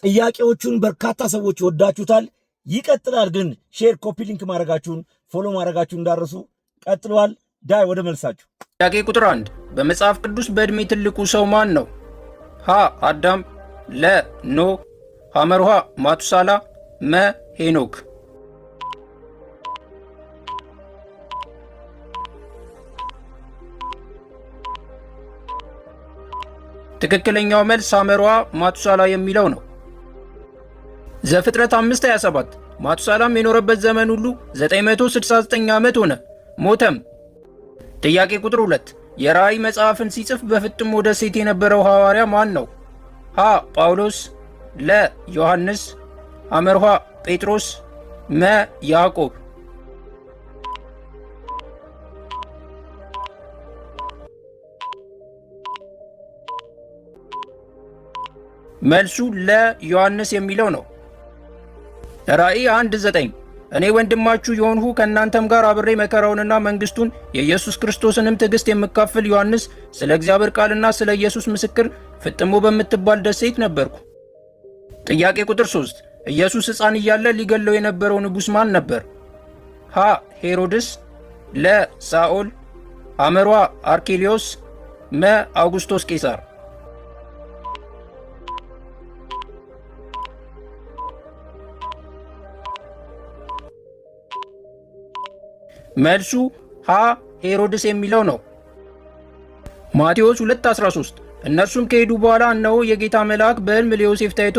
ጥያቄዎቹን በርካታ ሰዎች ወዳችሁታል። ይቀጥላል። ግን ሼር፣ ኮፒ ሊንክ ማድረጋችሁን ፎሎ ማድረጋችሁን እንዳረሱ ቀጥሏል። ዳይ ወደ መልሳችሁ። ጥያቄ ቁጥር 1 በመጽሐፍ ቅዱስ በእድሜ ትልቁ ሰው ማን ነው? ሀ አዳም፣ ለ ኖህ፣ ሐመርሃ ማቱሳላ፣ መ ሄኖክ። ትክክለኛው መልስ ሐመርሃ ማቱሳላ የሚለው ነው። ዘፍጥረት 5:27 ማቱሳላም የኖረበት ዘመን ሁሉ 969 ዓመት ሆነ፣ ሞተም። ጥያቄ ቁጥር 2 የራእይ መጽሐፍን ሲጽፍ በፍጥሞ ደሴት የነበረው ሐዋርያ ማን ነው? ሀ ጳውሎስ፣ ለ ዮሐንስ፣ ሐመርሃ ጴጥሮስ፣ መ ያዕቆብ። መልሱ ለ ዮሐንስ የሚለው ነው። ራእይ 1:9 እኔ ወንድማችሁ የሆንሁ ከእናንተም ጋር አብሬ መከራውንና መንግስቱን የኢየሱስ ክርስቶስንም ትዕግስት የምካፈል ዮሐንስ ስለ እግዚአብሔር ቃልና ስለ ኢየሱስ ምስክር ፍጥሞ በምትባል ደሴት ነበርኩ። ጥያቄ ቁጥር 3 ኢየሱስ ሕፃን እያለ ሊገለው የነበረው ንጉሥ ማን ነበር? ሀ ሄሮድስ፣ ለ ሳኦል፣ ሐመርሃ አርኬሊዮስ፣ መ አውጉስቶስ ቄሳር። መልሱ ሀ ሄሮድስ የሚለው ነው። ማቴዎስ 2:13 እነርሱም ከሄዱ በኋላ እነሆ የጌታ መልአክ በሕልም ለዮሴፍ ታይቶ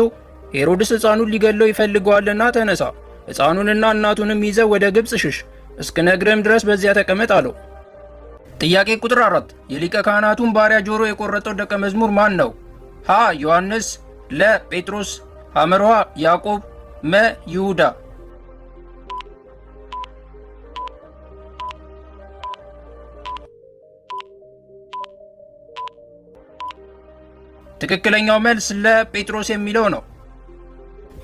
ሄሮድስ ሕፃኑን ሊገለው ይፈልገዋልና ተነሳ፣ ሕፃኑንና እናቱንም ይዘህ ወደ ግብፅ ሽሽ፣ እስክነግርህም ድረስ በዚያ ተቀመጥ አለው። ጥያቄ ቁጥር 4 የሊቀ ካህናቱን ባሪያ ጆሮ የቆረጠው ደቀ መዝሙር ማን ነው? ሀ ዮሐንስ፣ ለ ጴጥሮስ፣ ሐመርሃ ያዕቆብ፣ መ ይሁዳ። ትክክለኛው መልስ ለጴጥሮስ የሚለው ነው።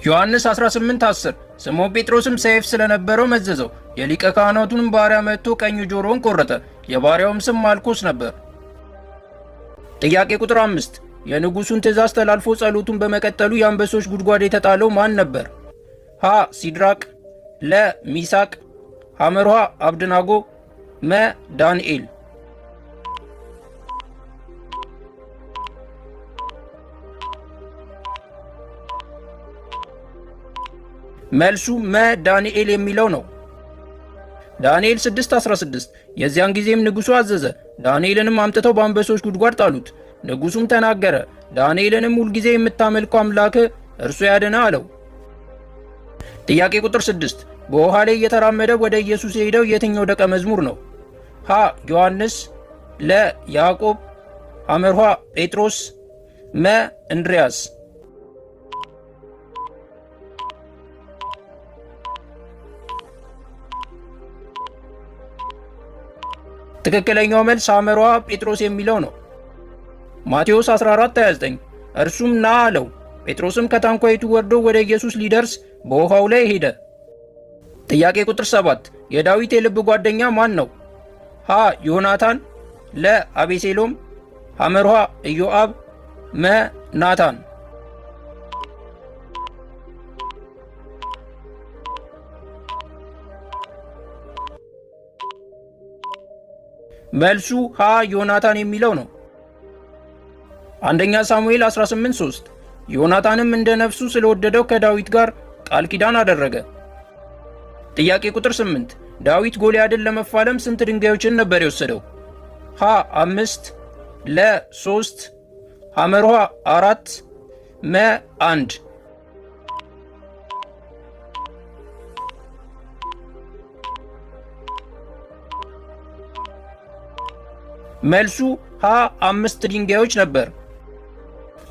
ዮሐንስ 18:10 ስምዖን ጴጥሮስም ሰይፍ ስለነበረው መዘዘው፣ የሊቀ ካህናቱንም ባሪያ መጥቶ ቀኝ ጆሮውን ቆረጠ፣ የባሪያውም ስም ማልኮስ ነበር። ጥያቄ ቁጥር 5 የንጉሱን ትእዛዝ ተላልፎ ጸሎቱን በመቀጠሉ የአንበሶች ጉድጓድ የተጣለው ማን ነበር? ሀ ሲድራቅ፣ ለ ሚሳቅ፣ ሐመርሃ አብድናጎ፣ መ ዳንኤል። መልሱ መ ዳንኤል የሚለው ነው። ዳንኤል 6:16 የዚያን ጊዜም ንጉሡ አዘዘ፣ ዳንኤልንም አምጥተው በአንበሶች ጉድጓድ ጣሉት። ንጉሡም ተናገረ፣ ዳንኤልንም ሁልጊዜ የምታመልከው አምላክህ እርሱ ያድና አለው። ጥያቄ ቁጥር 6 በውሃ ላይ እየተራመደ ወደ ኢየሱስ የሄደው የትኛው ደቀ መዝሙር ነው? ሀ ዮሐንስ፣ ለ ያዕቆብ፣ ሐመርሃ ጴጥሮስ፣ መ እንድርያስ። ትክክለኛው መልስ ሐመርሃ ጴጥሮስ የሚለው ነው። ማቴዎስ 14:29 እርሱም ና አለው። ጴጥሮስም ከታንኳይቱ ወርዶ ወደ ኢየሱስ ሊደርስ በውሃው ላይ ሄደ። ጥያቄ ቁጥር 7 የዳዊት የልብ ጓደኛ ማን ነው? ሀ ዮናታን፣ ለ አቤሴሎም፣ ሐመርሃ ኢዮአብ፣ መ ናታን። መልሱ ሀ ዮናታን የሚለው ነው። አንደኛ ሳሙኤል 18:3 ዮናታንም እንደ ነፍሱ ስለወደደው ከዳዊት ጋር ቃል ኪዳን አደረገ። ጥያቄ ቁጥር 8 ዳዊት ጎልያድን ለመፋለም ስንት ድንጋዮችን ነበር የወሰደው? ሀ 5፣ ለ 3፣ ሐመርሃ 4፣ መ 1። መልሱ ሀ 5 ድንጋዮች ነበር።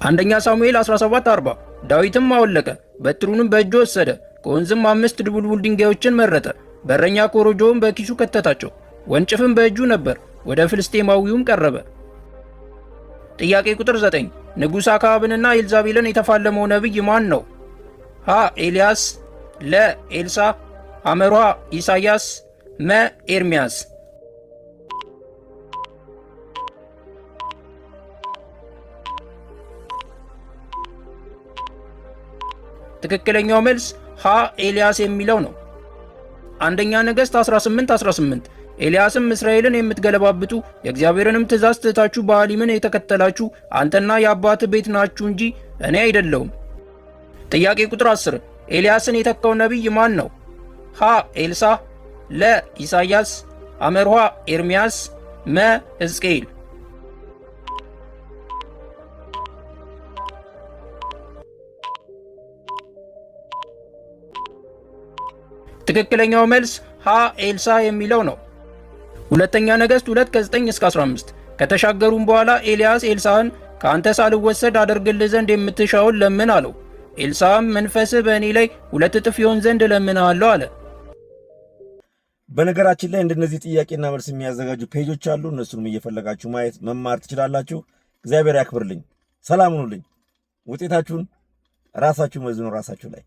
አንደኛ ሳሙኤል 17:40 ዳዊትም አወለቀ፣ በትሩንም በእጁ ወሰደ፣ ከወንዝም 5 ድቡልቡል ድንጋዮችን መረጠ፣ በረኛ ኮረጆውን በኪሱ ከተታቸው፣ ወንጭፍም በእጁ ነበር፣ ወደ ፍልስጤማዊውም ቀረበ። ጥያቄ ቁጥር 9 ንጉሥ አክዓብንና ኤልዛቤልን የተፋለመው ነቢይ ማን ነው? ሀ ኤልያስ፣ ለ ኤልሳ፣ ሐመርሃ ኢሳያስ፣ መ ኤርምያስ። ትክክለኛው መልስ ሀ ኤልያስ የሚለው ነው። አንደኛ ነገሥት 18:18 ኤልያስም እስራኤልን የምትገለባብጡ የእግዚአብሔርንም ትእዛዝ ትታችሁ በአሊምን የተከተላችሁ አንተና የአባት ቤት ናችሁ እንጂ እኔ አይደለሁም። ጥያቄ ቁጥር 10 ኤልያስን የተካው ነቢይ ማን ነው? ሀ ኤልሳዕ፣ ለ ኢሳያስ፣ አመርሃ ኤርምያስ፣ መ ሕዝቅኤል። ትክክለኛው መልስ ሀ ኤልሳዕ የሚለው ነው። ሁለተኛ ነገሥት 2:9-15 ከተሻገሩም በኋላ ኤልያስ ኤልሳዕን ከአንተ ሳልወሰድ አደርግልህ ዘንድ የምትሻውን ለምን አለው። ኤልሳዕም መንፈስህ በእኔ ላይ 2 እጥፍ ይሆን ዘንድ እለምንሃለሁ አለ። በነገራችን ላይ እንደነዚህ ጥያቄና መልስ የሚያዘጋጁ ፔጆች አሉ። እነሱንም እየፈለጋችሁ ማየት መማር ትችላላችሁ። እግዚአብሔር ያክብርልኝ። ሰላም ሁኑልኝ። ውጤታችሁን ራሳችሁ መዝኑ ራሳችሁ ላይ